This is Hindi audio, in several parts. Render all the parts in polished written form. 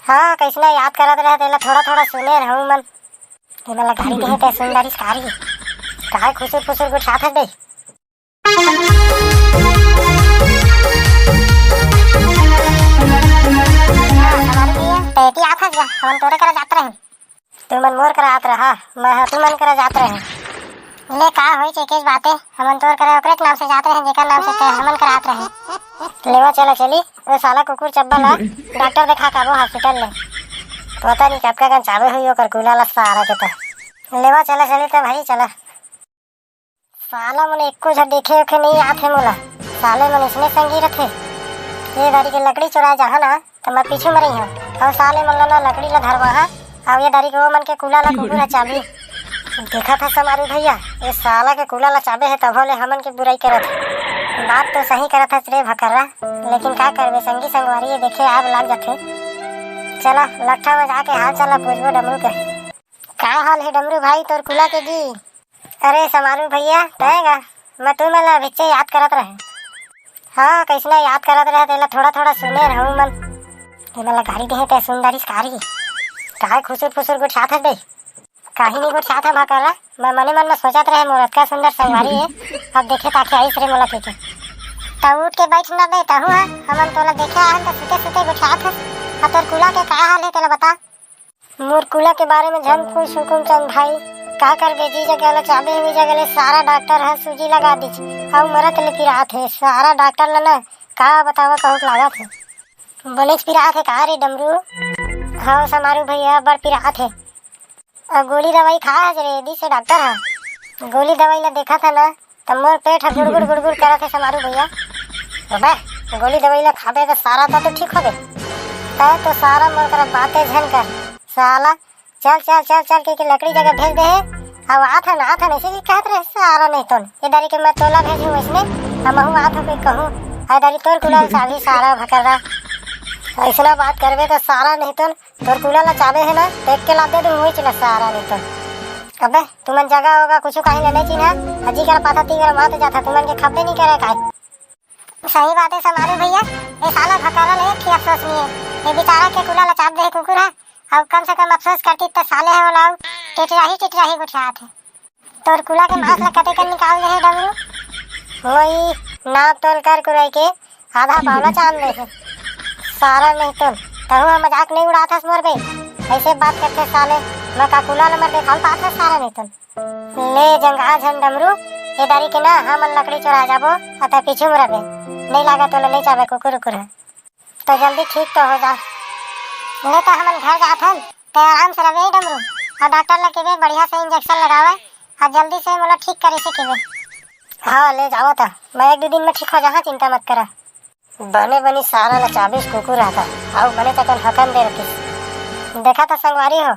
हाँ कैसना याद करत रहे तेला थोड़ा थोड़ा सुने रहूं मन तेला गाड़ी देहे ते सुंदरी कारी काय खुसुर फुसुर गुट साथ दे पेटी आथा जा हम तोरे करा जात रहे तू मन मोर करा आत रहा मैं तू मन करा जात रहे ले का होई छे केस बातें हमन तोर करा ओकरे नाम से जात रहे जेकर नाम से ते हमन करा आत रहे लेवा चला चली वो साला कुकुर चब्बा ला डॉक्टर देखा काबो हॉस्पिटल ले पता नहीं कब का चाबे हुई ओकर कुला ला सारा के तो लेवा चला चली तो भाई चला साला मन एको झ देखे ओखे नहीं आथे मोला साले मन इसने संगी रथे ये दारी के लकड़ी चुरा जहा ना तो मैं पीछे मरई हां और साले मन ला लकड़ी ला धरवा हां अब ये दारी के वो मन के कुला ला कुकुर चाबी देखा था समारू भैया ये साला के कुला ला चाबे है तब ले हमन के बुराई करत बात तो सही करत है रे भकरा लेकिन का करबे संगी संगवारी ये देखे आग लाग जाथे चला लट्ठा में जाके हाल चला पूछबो डमरू के का हाल है डमरू भाई तोर कुला के जी अरे समारू भैया रहेगा मैं तू मला बिच्चे याद करत रहे हाँ कैसना याद करत रहे तेला थोड़ा थोड़ा सुने रहूं मन तेला गाड़ी देहे ते सुंदरी कारी काय खुसुर फुसुर गुट साथ दे काहे नहीं गुट साथ भकरा मैं मने मन में सोचत रहे मोरत का सुंदर संगवारी है अब देखे ताके आइस रे मोला के ता उठ के बैठ ना बे ताहू है हमन तोला देखे आहन त सुते सुते गुट साथ है तोर कुला के का हाल है तेला बता मोर कुला के बारे में झन कुछ हुकुम चंद भाई का कर बेजी जगह ला चाबे हुई जगह ले सारा डॉक्टर है सूजी लगा दी और मरत ले पिरात है सारा डॉक्टर ला ना का बतावा कहूत लागत है बनेच पिरात है का रे डमरू हाँ समारू भैया बड़ पिरात है और गोली दवाई खा है रे दी से डॉक्टर है गोली दवाई ला देखा था ना तब मोर पेट है गुड़गुड़ करत है समारू भैया अबे गोली दवाई ला खाबे तो सारा तो ठीक हो गए तो सारा मोर कर बातें झन कर साला चल चल चल चल के लकड़ी जगह भेज दे अब आथा ना ऐसे भी कहत रहे सारा नहीं तो ये दारी के मैं तोला भेजूं इसने हम हूं आथा कोई कहूं आ दारी तोर कुला चाबी सारा भकरा ऐसा बात करबे तो सारा नहीं तो तोर कुला ला चाबे है ना देख के ला दे दूं वही चला सारा नहीं तो अबे तुमन जगह होगा कुछ काहे ले नहीं चिन्हा अजी कर पाता तीर मार जाता तुमन के खबे नहीं करे काहे सही बात है समारू भैया ये साला भकरा ले की अफसोस नहीं है ये बेचारा के कुला ला चाब दे कुकुर है अब कम से कम अफसोस करती तो साले है वाला टिटराही गुछात है तोर कुला के मांस ला कते कर निकाल दे है डमरू वही नाप तोल कर कुराई के आधा पावला चांद दे है सारा नहीं तो तहु मजाक नहीं उड़ाता मोर बे ऐसे बात करते साले मैं का कुला नंबर देखाल पाता सारा नहीं तो ले जंगा झन डमरू ये दारी के ना हम लकड़ी चुरा जाबो अता पीछे मरबे नहीं लागा तो नहीं चाबे कुकुर है तो जल्दी ठीक तो हो जा नहीं तो हमन घर जाथन ते आराम से रहे डमरू और डॉक्टर लगे के बढ़िया से इंजेक्शन लगावे और जल्दी से मोला ठीक करे से केवे हाँ ले जाओ था मैं एक दो दिन में ठीक हो जाहा चिंता मत करा बने बनी सारा ला चाबीस कुकुर आता आओ बने तक हकम दे रखी देखा था संगवारी हो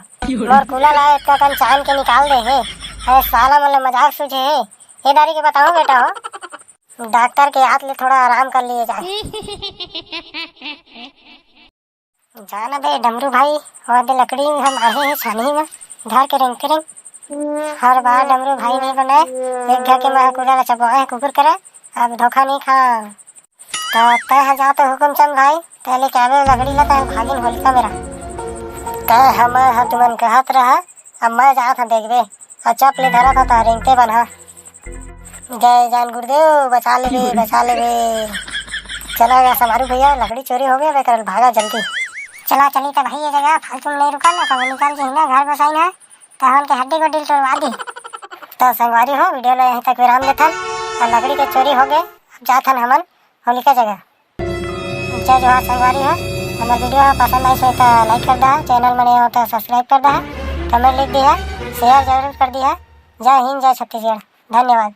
मोर कुला ला इतना कन चांद के निकाल दे है अरे साला मतलब मजाक सूझे है ये दारी के बताओ बेटा हो डॉक्टर के हाथ ले थोड़ा आराम कर लिए जाए जाना बे डमरू भाई और दे लकड़ी हम आए हैं छानी में धर के रंग करें हर बार डमरू भाई नहीं बनाए एक घर के मैं कुला चबाए कुकुर करे अब धोखा नहीं खा तो तय जा तो हुकुम चंद भाई पहले क्या लकड़ी ला तय भागिन होलिका मेरा तय हम तुमन कहत रहा अब मैं जा था देखबे और चप ले धरा था रिंगते बना जय जान गुरुदेव बचा ले चला गया समारू भैया लकड़ी चोरी हो गया बेकर भागा जल्दी चला चली तो भाई ये जगह फालतू नहीं रुका ना कब निकाल के ना घर बसाई ना तो हम के हड्डी को दिल तोड़वा दी तो संगवारी हो वीडियो ला यहीं तक विराम देथन और लकड़ी के चोरी हो गए अब जाथन हमन होलिका जगह जय जोहार संगवारी हो हमार वीडियो पसंद आई तो लाइक कर दा चैनल में नहीं हो तो सब्सक्राइब कर दा कमेंट लिख दिया शेयर जरूर कर दिया जय हिंद जय छत्तीसगढ़ धन्यवाद।